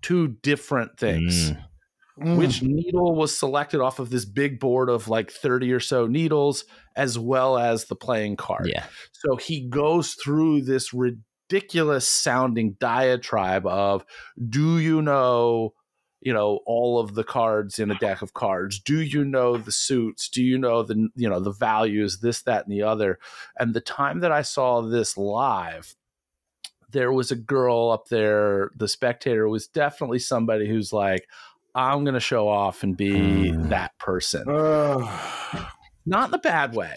2 different things. Which needle was selected off of this big board of like 30 or so needles, as well as the playing card. Yeah. So he goes through this ridiculous sounding diatribe of, do you know all of the cards in a deck of cards? Do you know the suits? Do you know the values, this, that, and the other? And the time that I saw this live, there was a girl up there. The spectator was definitely somebody who's like, I'm going to show off and be that person. Not in a bad way,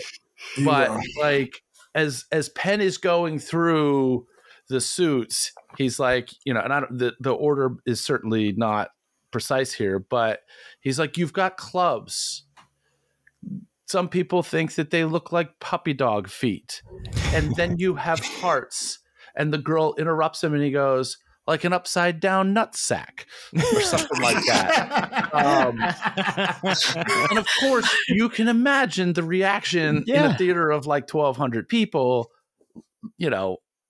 but like as Penn is going through the suits, he's like, and the order is certainly not precise here, but he's like, you've got clubs. Some people think that they look like puppy dog feet. And then you have hearts. And the girl interrupts him and he goes, like an upside down nutsack or something like that. And of course, you can imagine the reaction in a theater of like 1,200 people.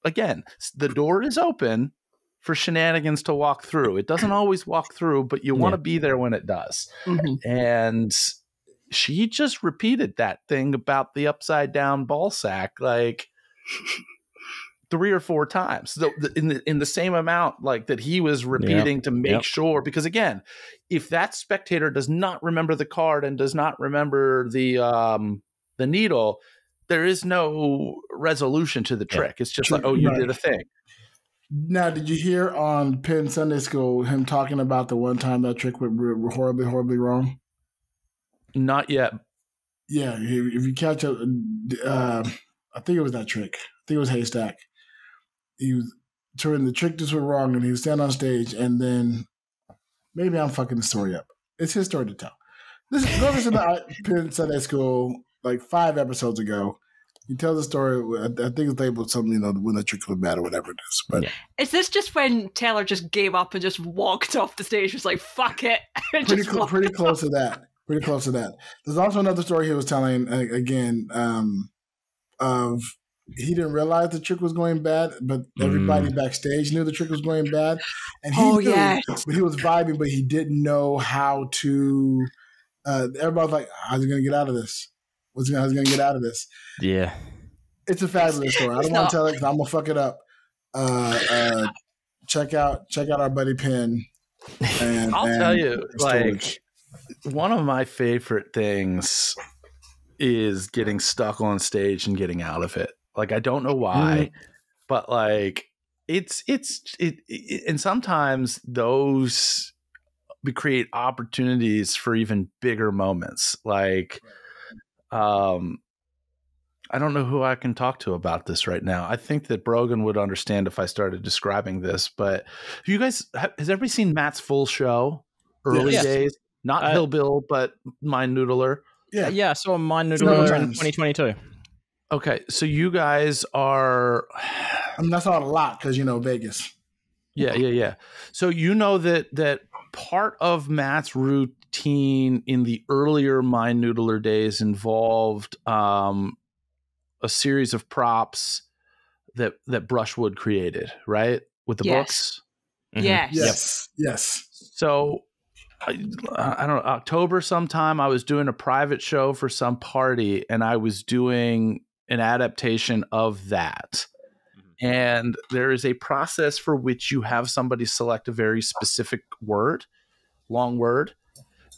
Again, the door is open for shenanigans to walk through. It doesn't always walk through, but you want to be there when it does. And she just repeated that thing about the upside down ball sack like 3 or 4 times, so in the same amount like that he was repeating to make sure, because again, if that spectator does not remember the card and does not remember the needle, there is no resolution to the trick. It's just like, oh, you did a thing. Now, did you hear on Penn Sunday School him talking about the one time that trick went horribly, horribly wrong? Not yet. Yeah, if you catch up, I think it was that trick. I think it was haystack. He was turning the trick just went wrong, and he was standing on stage, and then maybe I'm fucking the story up. It's his story to tell. Go listen to Penn Sunday School like 5 episodes ago. He tells the story. I think it's labeled something, when the trick was bad or whatever it is. But is this just when Teller just gave up and just walked off the stage? Was like, fuck it. Pretty close to that. Pretty close to that. There's also another story he was telling again of he didn't realize the trick was going bad, but everybody backstage knew the trick was going bad, and he knew, but he was vibing, but he didn't know how to. Everybody was like, "How's he gonna get out of this? How's he gonna get out of this?" Yeah, it's a fabulous story. I don't want to tell it because I'm gonna fuck it up. Check out our buddy Penn. And I'll tell you, like, one of my favorite things is getting stuck on stage and getting out of it. Like, I don't know why, but like it and sometimes those create opportunities for even bigger moments. Like, I I don't know who I can talk to about this right now. I think that Brogan would understand if I started describing this, but you guys, has everybody seen Matt's full show? Early days? Not Hillbill, but Mind Noodler. Yeah, I saw Mind Noodler in 2022. Okay, so you guys are... I mean, that's not a lot because, Vegas. Yeah. So you know that part of Matt's routine in the earlier Mind Noodler days involved a series of props that Brushwood created, right? With the books? Mm-hmm. Yes. So I don't know, October sometime, I was doing a private show for some party and I was doing an adaptation of that. And there is a process for which you have somebody select a very specific word, long word,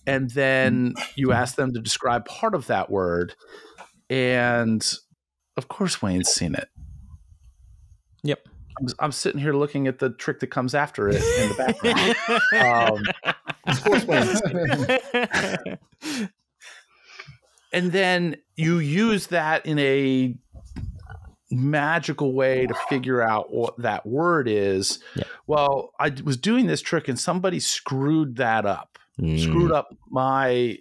and then you ask them to describe part of that word. And of course, Wayne's seen it. Yep. I'm sitting here looking at the trick that comes after it in the background. Of course, Wayne's seen it. And then you use that in a magical way to figure out what that word is. Yeah. Well, I was doing this trick and somebody screwed that up, screwed up my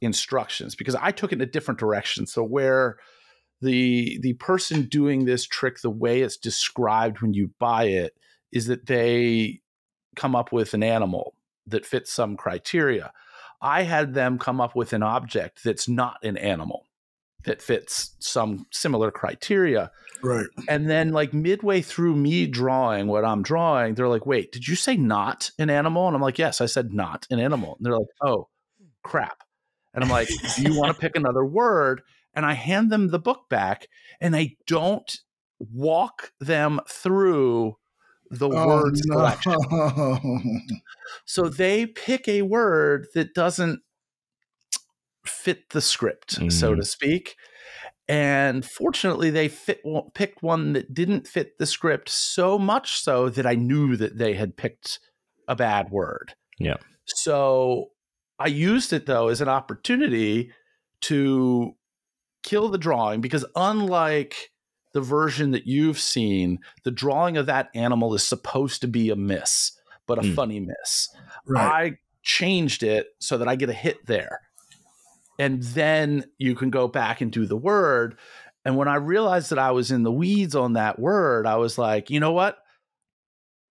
instructions because I took it in a different direction. So where the person doing this trick, the way it's described when you buy it, is that they come up with an animal that fits some criteria. I had them come up with an object that's not an animal that fits some similar criteria. Right. And then like midway through me drawing what I'm drawing, they're like, wait, did you say not an animal? And I'm like, yes, I said not an animal. And they're like, oh, crap. And I'm like, do you want to pick another word? And I hand them the book back and I don't walk them through the word selection. So they pick a word that doesn't fit the script, so to speak. And fortunately, they picked one that didn't fit the script so much so that I knew that they had picked a bad word. Yeah. So I used it, though, as an opportunity to kill the drawing because unlike the version that you've seen, the drawing of that animal is supposed to be a miss, but a funny miss. Right. I changed it so that I get a hit there. And then you can go back and do the word. And when I realized that I was in the weeds on that word, I was like, you know what?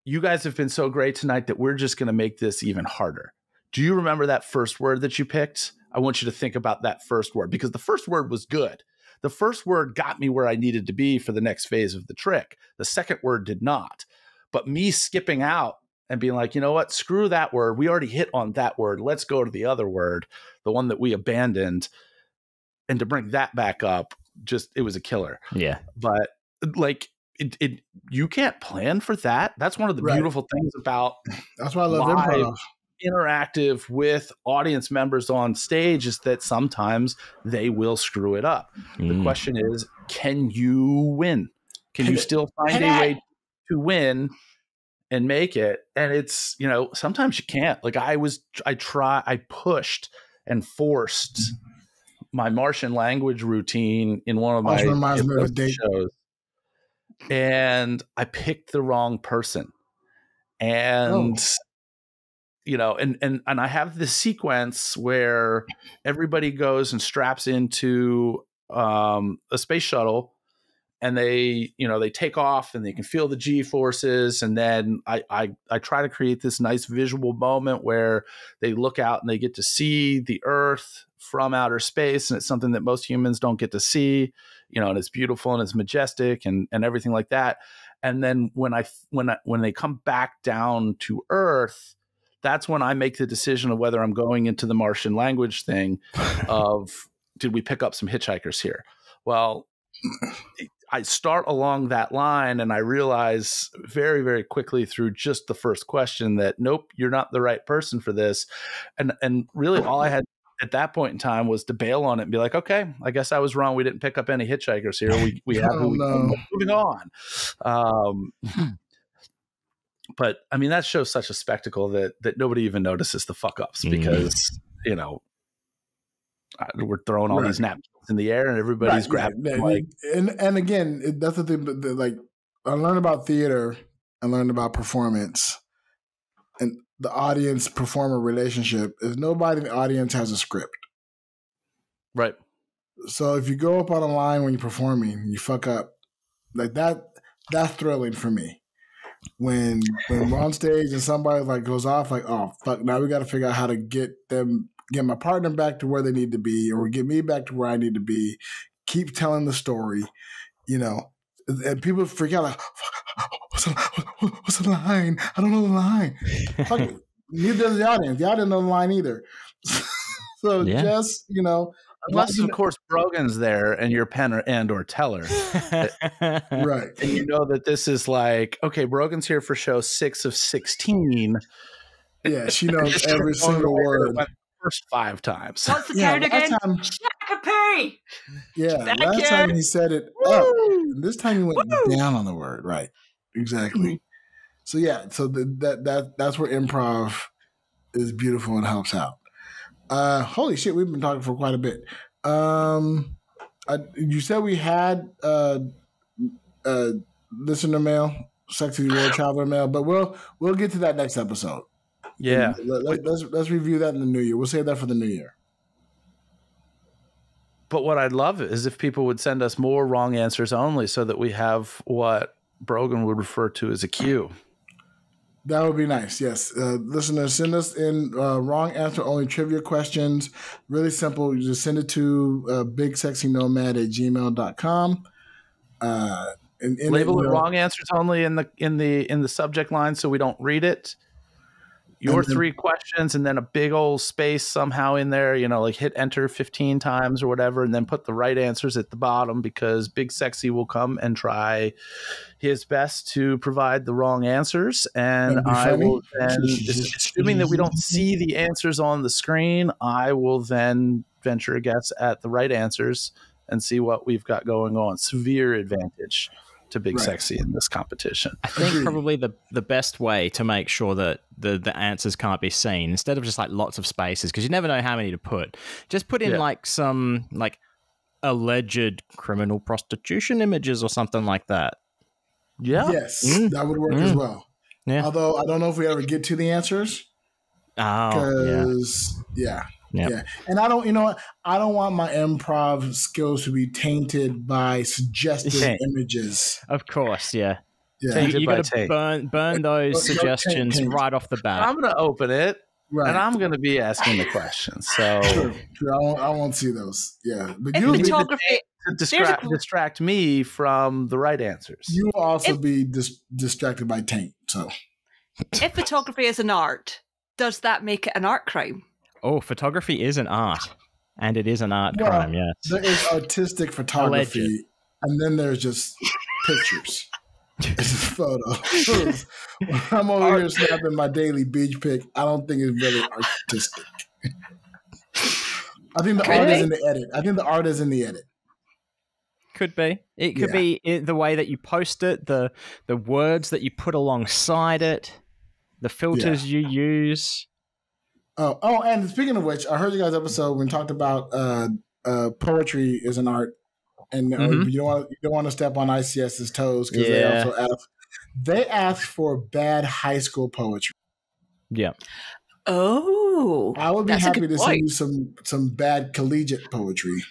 You guys have been so great tonight that we're just going to make this even harder. Do you remember that first word that you picked? I want you to think about that first word because the first word was good. The first word got me where I needed to be for the next phase of the trick. The second word did not. But me skipping out and being like, you know what? Screw that word. We already hit on that word. Let's go to the other word, the one that we abandoned. And to bring that back up, it was a killer. Yeah. But like, you can't plan for that. That's one of the beautiful things about that's why I love improv. Interactive with audience members on stage is that sometimes they will screw it up. The question is, can you win? Can you still find a way to win and make it? And it's, sometimes you can't. Like I pushed and forced my Martian language routine in one of my shows. And I picked the wrong person. And and I have this sequence where everybody goes and straps into a space shuttle and they take off and they can feel the G forces. And then I try to create this nice visual moment where they look out and they get to see the Earth from outer space. And it's something that most humans don't get to see, and it's beautiful and it's majestic and everything like that. And then when they come back down to Earth, that's when I make the decision of whether I'm going into the Martian language thing of, did we pick up some hitchhikers here? Well, I start along that line and I realize very, very quickly through just the first question that, nope, you're not the right person for this. And really all I had at that point in time was to bail on it and be like, okay, I guess I was wrong. We didn't pick up any hitchhikers here. We have moving on. But I mean, that shows such a spectacle that nobody even notices the fuck ups because, we're throwing all these napkins in the air and everybody's grabbing. And again, that's the thing. Like, I learned about theater, I learned about performance, and the audience performer relationship is nobody in the audience has a script. Right. So if you go up on a line when you're performing, and you fuck up, like that's thrilling for me. When we're on stage and somebody like goes off, like, oh fuck, now we got to figure out how to get my partner back to where they need to be, or get me back to where I need to be. Keep telling the story, and people freak out like, what's the line? I don't know the line. Fuck it. Neither does the audience. The audience knows the line either. So just, unless of course Brogan's there and you're pen or teller. Right. And you know that this is like, okay, Brogan's here for show 6 of 16. Yeah, she knows every single word. First 5 times. What's the count again? Shakapee! Yeah, last time he said it up. And this time he went down on the word. Right. Exactly. So yeah, so that's where improv is beautiful and helps out. Holy shit, we've been talking for quite a bit. You said we had listener mail, Sexy World Traveler mail, but we'll get to that next episode. Yeah, let's review that in the new year. We'll save that for the new year. But what I'd love is if people would send us more wrong answers only, so that we have what Brogan would refer to as a queue. That would be nice, yes. Listeners, send us in wrong answer only trivia questions. Really simple. You just send it to bigsexynomad@gmail.com. And label it wrong answers only in the subject line so we don't read it. Your 3 questions and then a big old space somehow in there, like hit enter 15 times or whatever, and then put the right answers at the bottom, because Big Sexy will come and try his best to provide the wrong answers. And I will then, assuming that we don't see the answers on the screen, I will then venture a guess at the right answers and see what we've got going on. Severe advantage to Big Sexy in this competition. I think probably the best way to make sure that the answers can't be seen, instead of just like lots of spaces, because you never know how many to put, just put in like some like alleged criminal prostitution images or something like that. Yeah. Yes, that would work as well. Yeah. Although I don't know if we ever get to the answers. Yeah. And I don't want my improv skills to be tainted by suggested images. Of course, yeah. You got to burn those suggestions right off the bat. I'm going to open it, and I'm going to be asking the questions. So true. I won't see those. Yeah, but you'll photography distract me from the right answers. You will also be distracted by taint. So, if photography is an art, does that make it an art crime? Oh, photography is an art, and it is an art crime, yes. There is artistic photography, and then there's just pictures. It's a photo. When I'm over here snapping my daily beach pic, I don't think it's really artistic. I think the art is in the edit. The art is in the edit. Could be. It could be the way that you post it, the words that you put alongside it, the filters you use. Oh, and speaking of which, I heard you guys' episode when we talked about poetry is an art, and you don't want to step on ICS's toes, because they ask for bad high school poetry. Yeah. Oh, I would be happy to send you some bad collegiate poetry.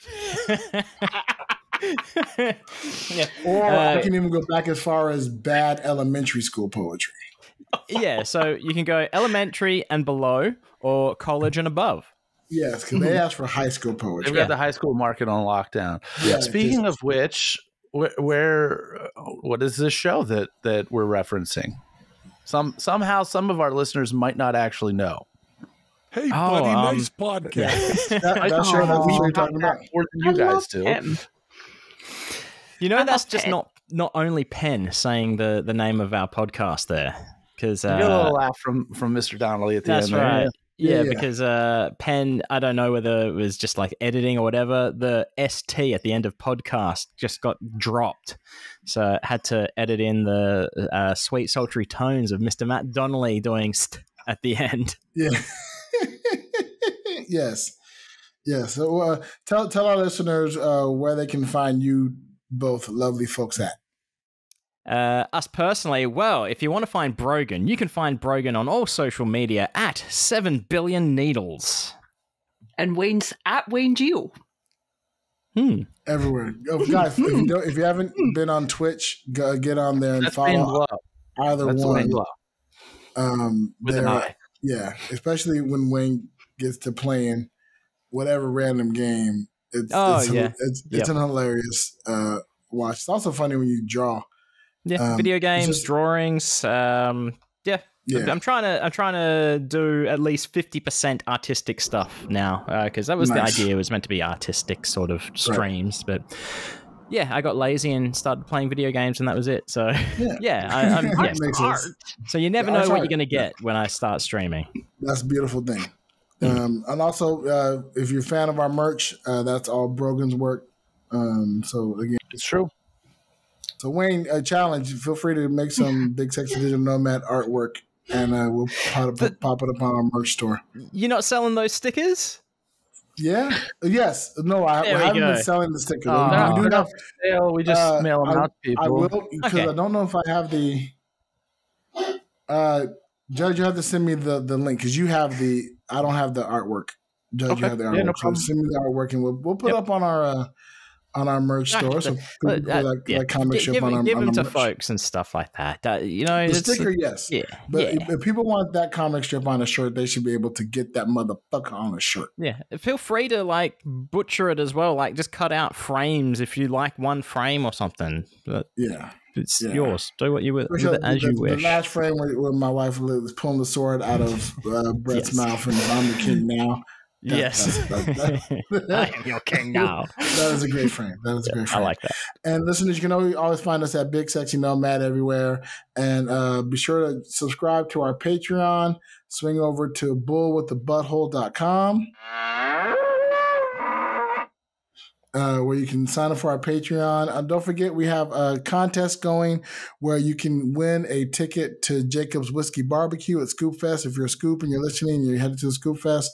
Or I can even go back as far as bad elementary school poetry. Yeah, so you can go elementary and below, or college and above. Yes, because they ask for high school poetry. They've got the high school market on lockdown. Yeah, speaking of which, what is this show that we're referencing? Somehow some of our listeners might not actually know. Hey, buddy, nice podcast. That's sure that's what you're talking about. More than you guys do. That's just not only Penn saying the name of our podcast there. Because you get a little laugh from Mr. Donnelly at the end. That's right. Yeah, because Penn, I don't know whether it was just like editing or whatever, the ST at the end of podcast just got dropped. So I had to edit in the sweet, sultry tones of Mr. Matt Donnelly doing st at the end. Yeah. Yes. Yeah. So tell our listeners where they can find you both lovely folks at. Us personally, well, if you want to find Brogan, you can find Brogan on all social media at 7 billion needles. And Wayne's at Wayne Geo. Everywhere. Oh, guys, if you haven't been on Twitch, get on there and follow either one. With an eye. Yeah, especially when Wayne gets to playing whatever random game. It's an hilarious watch. It's also funny when you draw. Yeah, video games, drawings. Yeah. I'm trying to do at least 50% artistic stuff now because that was the idea. It was meant to be artistic sort of streams, but yeah, I got lazy and started playing video games, and that was it. So I'm so you never know what you're going to get when I start streaming. That's a beautiful thing. And also, if you're a fan of our merch, that's all Brogan's work. So again, it's true. So Wayne, a challenge. Feel free to make some Big Sexy Digital Nomad artwork. And we'll pop it up on our merch store. You're not selling those stickers? Yeah. Yes. No, I haven't been selling the stickers. We just mail them out to people. I will because I don't know if I have the. Judge, you have to send me the link because you have the. I don't have the artwork. Judge, you have the artwork. Yeah, no problem. So send me the artwork, and we'll put it up on our merch store. So like comic shop on give them to folks and stuff like that. The sticker, yes. Yeah. But if people want that comic strip on a shirt, they should be able to get that motherfucker on a shirt. Yeah. Feel free to like butcher it as well. Like just cut out frames if you like one frame or something. But it's yours. Do what you with it as you wish. The last frame where my wife was pulling the sword out of Brett's mouth and I'm the king now. Yes. I am your king now. That is a great frame. I like that. And listeners, you can always find us at Big Sexy Nomad everywhere. And be sure to subscribe to our Patreon. Swing over to bullwiththebutthole.com where you can sign up for our Patreon. Don't forget, we have a contest going where you can win a ticket to Jacob's Whiskey Barbecue at Scoop Fest. If you're a Scoop and you're listening and you're headed to the Scoop Fest,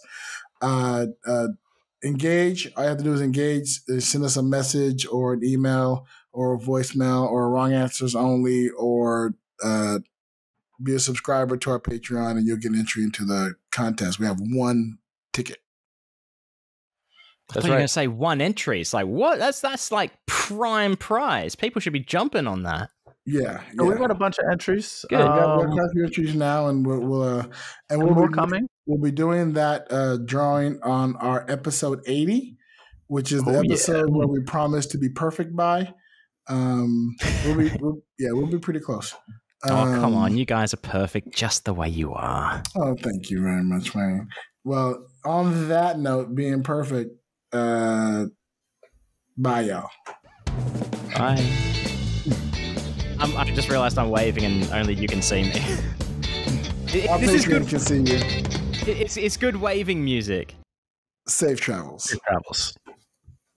engage. All you have to do is engage. Send us a message or an email or a voicemail or wrong answers only, or be a subscriber to our Patreon and you'll get entry into the contest. We have one ticket. I thought you were going to say one entry. It's like, what? That's like prime prize. People should be jumping on that. Yeah. So we've got a bunch of entries. Good. We've got a few entries now, and we'll be coming. We'll be doing that drawing on our episode 80, which is the episode where we promised to be perfect by. We'll be pretty close. Come on, you guys are perfect just the way you are. Oh, thank you very much, Wayne. Well, on that note, being perfect, bye, y'all. Bye. I just realized I'm waving and only you can see me. This is good. Can see you. It's good waving music. Safe travels. Safe travels.